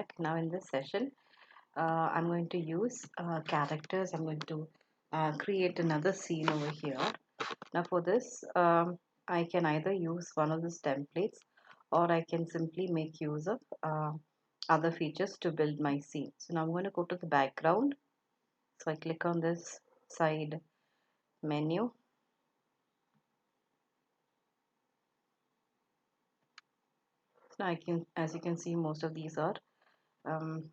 back. Now in this session, I'm going to use characters. I'm going to create another scene over here. Now for this, I can either use one of these templates or I can simply make use of other features to build my scene. So now I'm going to go to the background. So I click on this side menu. So now as you can see, most of these are um,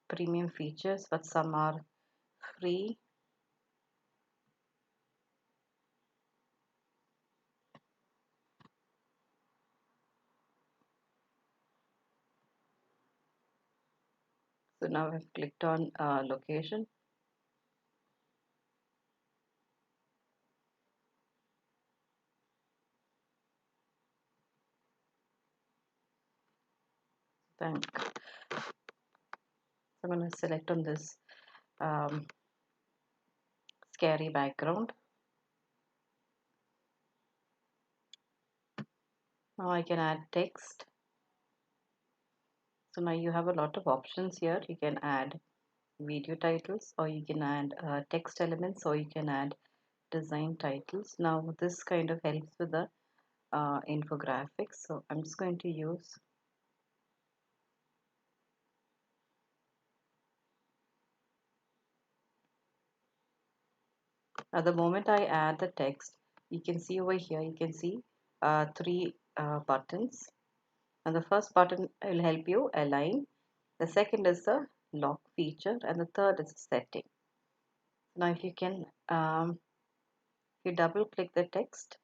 premium features, but some are free. So now I've clicked on location. Thank. So I'm going to select on this um, scary background. Now I can add text. So now you have a lot of options here. You can add video titles, or you can add text elements, or you can add design titles. Now this kind of helps with the infographics. So I'm just going to use at the moment I add the text, you can see over here, you can see three buttons. And the first button will help you align. The second is the lock feature, and the third is setting. Now, if you can, if you double click the text,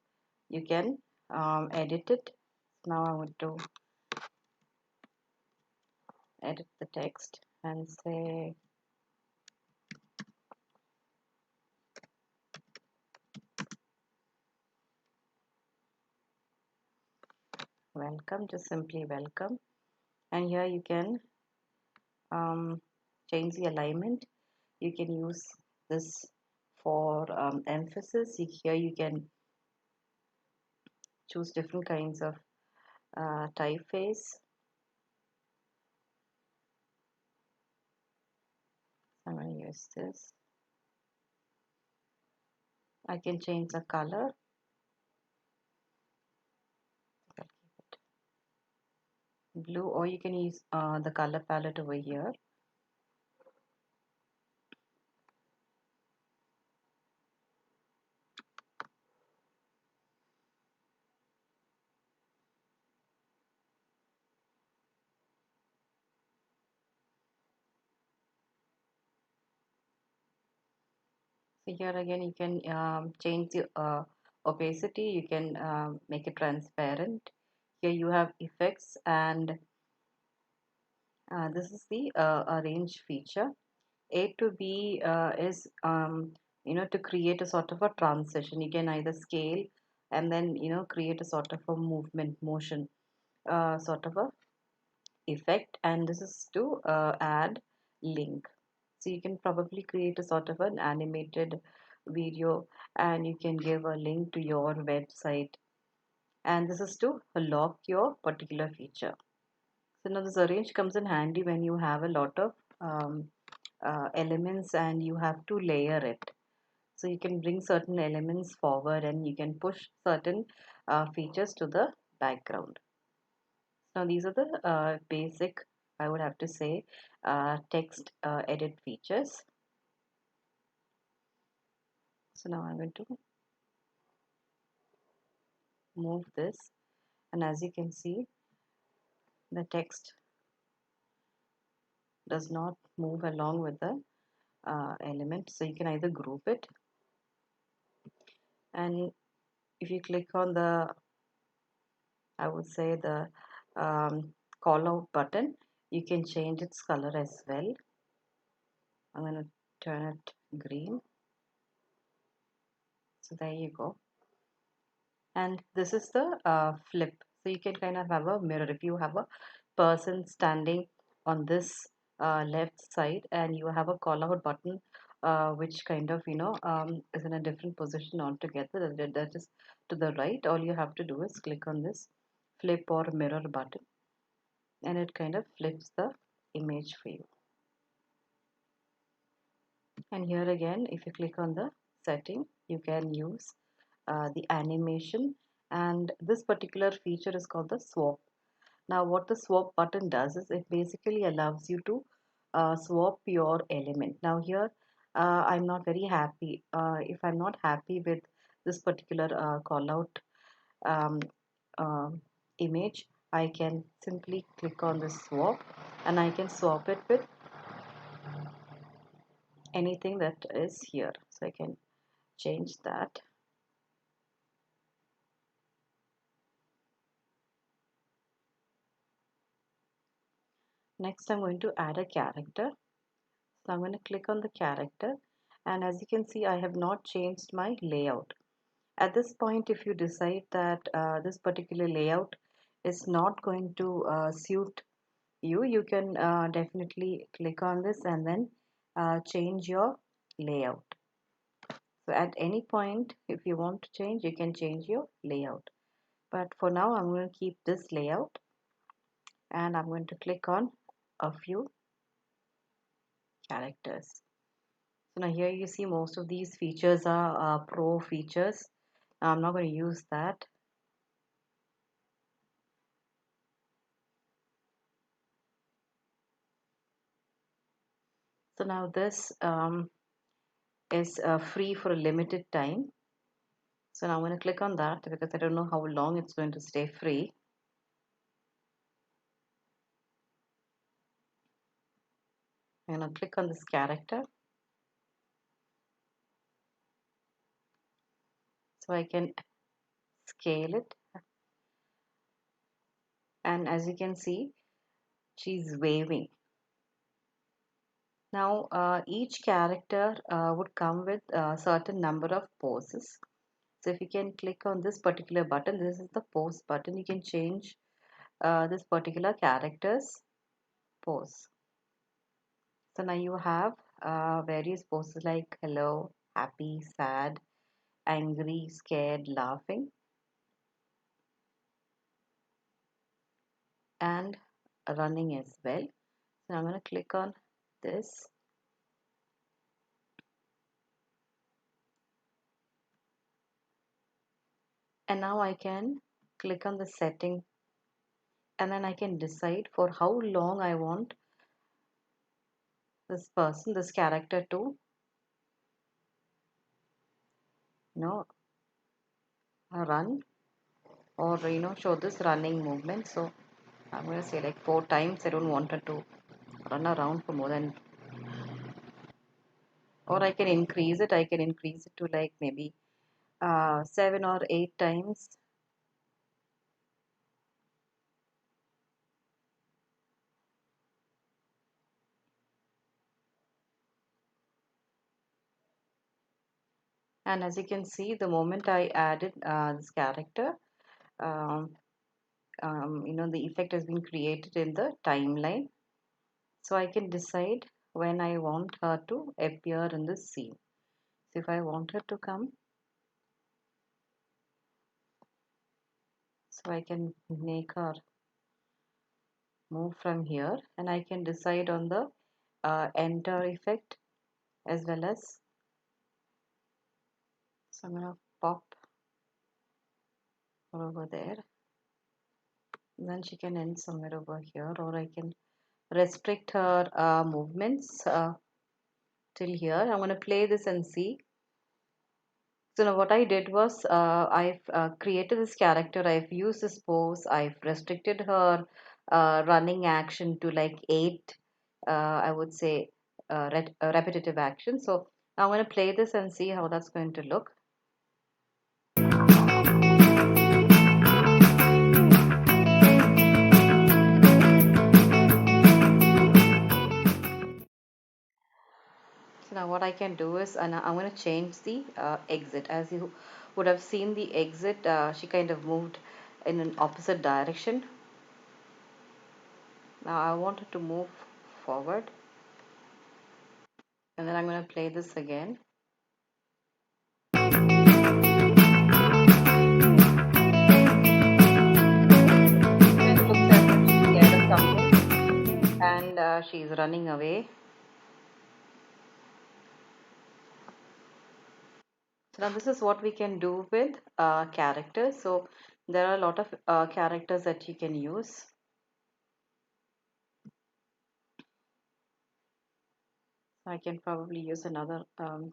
you can edit it. Now, I want to edit the text and say, welcome, just simply welcome. And here you can change the alignment. You can use this for emphasis. Here you can choose different kinds of typeface. I'm going to use this. I can change the color. I'll keep it blue, or you can use the color palette over here. So here again you can change the opacity. You can make it transparent. Here you have effects, and this is the arrange feature. A to B is to create a sort of a transition. You can either scale and then create a sort of a movement motion sort of a effect, and this is to add link. So you can probably create a sort of an animated video, and you can give a link to your website, and this is to lock your particular feature. So now this arrange comes in handy when you have a lot of elements and you have to layer it. So you can bring certain elements forward and you can push certain features to the background. Now these are the basic, I would have to say, text edit features. So now I'm going to move this, and as you can see, the text does not move along with the element. So you can either group it, and if you click on the, I would say, the call out button, you can change its color as well. I'm going to turn it green. So there you go. And this is the flip. So you can kind of have a mirror. If you have a person standing on this left side and you have a call out button which kind of is in a different position altogether, that is to the right, all you have to do is click on this flip or mirror button. and it kind of flips the image for you. And here again, if you click on the setting, you can use the animation, and this particular feature is called the swap. Now what the swap button does is it basically allows you to swap your element. Now here I'm not very happy. If I'm not happy with this particular call out um, uh, image, I can simply click on the swap and I can swap it with anything that is here. So I can change that. Next I'm going to add a character. So I'm going to click on the character, and as you can see I have not changed my layout. At this point, if you decide that this particular layout is not going to suit you, you can definitely click on this and then change your layout. So at any point, if you want to change, you can change your layout. But for now, I'm going to keep this layout, and I'm going to click on a few characters. So now here you see most of these features are pro features. Now I'm not going to use that. So now this is free for a limited time. So now I'm going to click on that because I don't know how long it's going to stay free. I'm going to click on this character. So I can scale it. And as you can see, she's waving. Now each character would come with a certain number of poses. So if you can click on this particular button, this is the pose button. You can change this particular character's pose. So now you have various poses like hello, happy, sad, angry, scared, laughing, and running as well. So I'm going to click on this, and now I can click on the setting, and then I can decide for how long I want this person, this character to run, or show this running movement. So I'm going to say like 4 times. I don't want her to run around for more than, or I can increase it to like maybe 7 or 8 times. And as you can see, the moment I added this character, um, the effect has been created in the timeline. So I can decide when I want her to appear in the scene. So if I want her to come, so I can make her move from here, and I can decide on the enter effect as well as, so I'm gonna pop her over there, and then she can end somewhere over here, or I can restrict her movements till here. I'm going to play this and see. So now what I did was I've created this character, I've used this pose, I've restricted her running action to like 8, I would say, repetitive action. So now I'm going to play this and see how that's going to look. So now what I can do is, and I'm going to change the exit. As you would have seen the exit, she kind of moved in an opposite direction. Now I want her to move forward, and then I'm going to play this again. It looks as if she's scared of something. she's running away. So now this is what we can do with characters. So there are a lot of characters that you can use. I can probably use another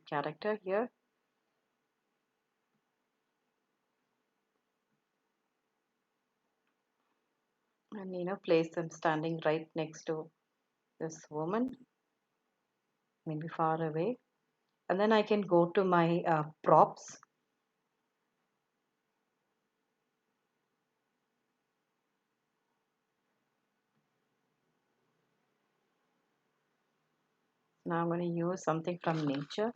character here, and place them standing right next to this woman, maybe far away. And then I can go to my props. Now I'm going to use something from nature.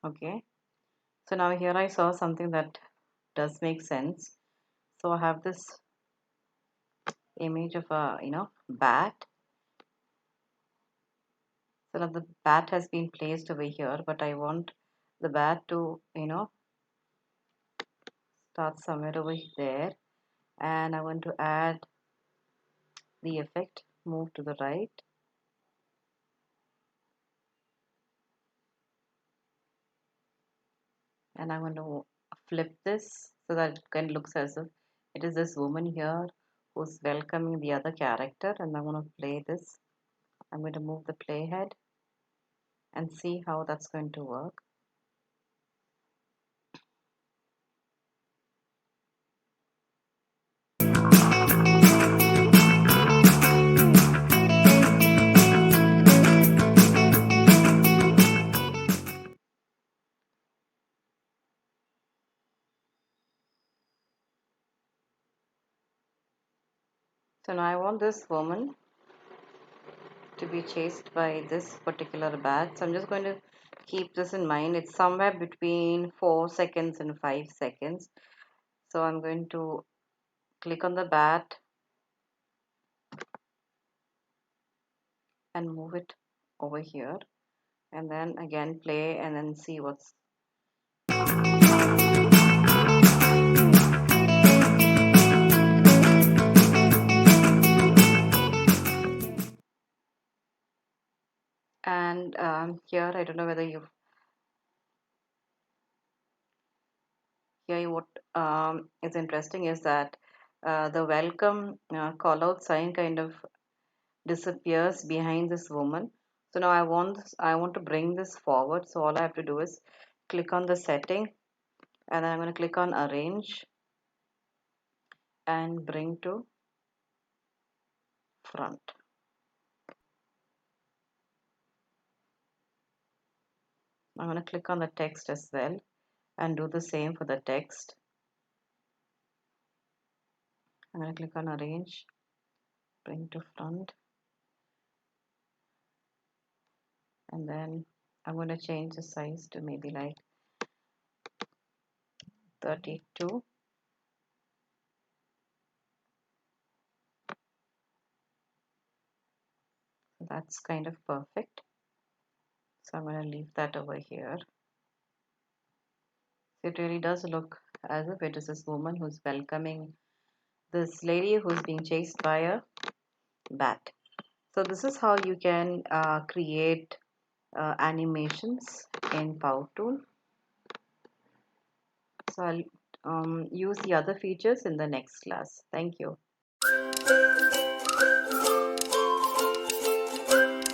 Okay. So now here I saw something that does make sense. So I have this image of a bat. So now the bat has been placed over here, but I want the bat to start somewhere over there, and I want to add the effect, move to the right, and I want to flip this so that it kind of looks as if it is this woman here who's welcoming the other character, and I'm going to play this. I'm going to move the playhead and see how that's going to work. So now I want this woman to be chased by this particular bat. So I'm just going to keep this in mind. It's somewhere between 4 seconds and 5 seconds. So I'm going to click on the bat and move it over here, and then again play and then see what's. And here I don't know whether you hear what is interesting is that the welcome call out sign kind of disappears behind this woman. So now I want to bring this forward. So all I have to do is click on the setting, and then I'm going to click on arrange and bring to front. I'm going to click on the text as well and do the same for the text. I'm going to click on arrange, bring to front, and then I'm going to change the size to maybe like 32. That's kind of perfect. So I'm going to leave that over here. It really does look as if it is this woman who's welcoming this lady who's being chased by a bat. So this is how you can create animations in Powtoon. So I'll use the other features in the next class. Thank you.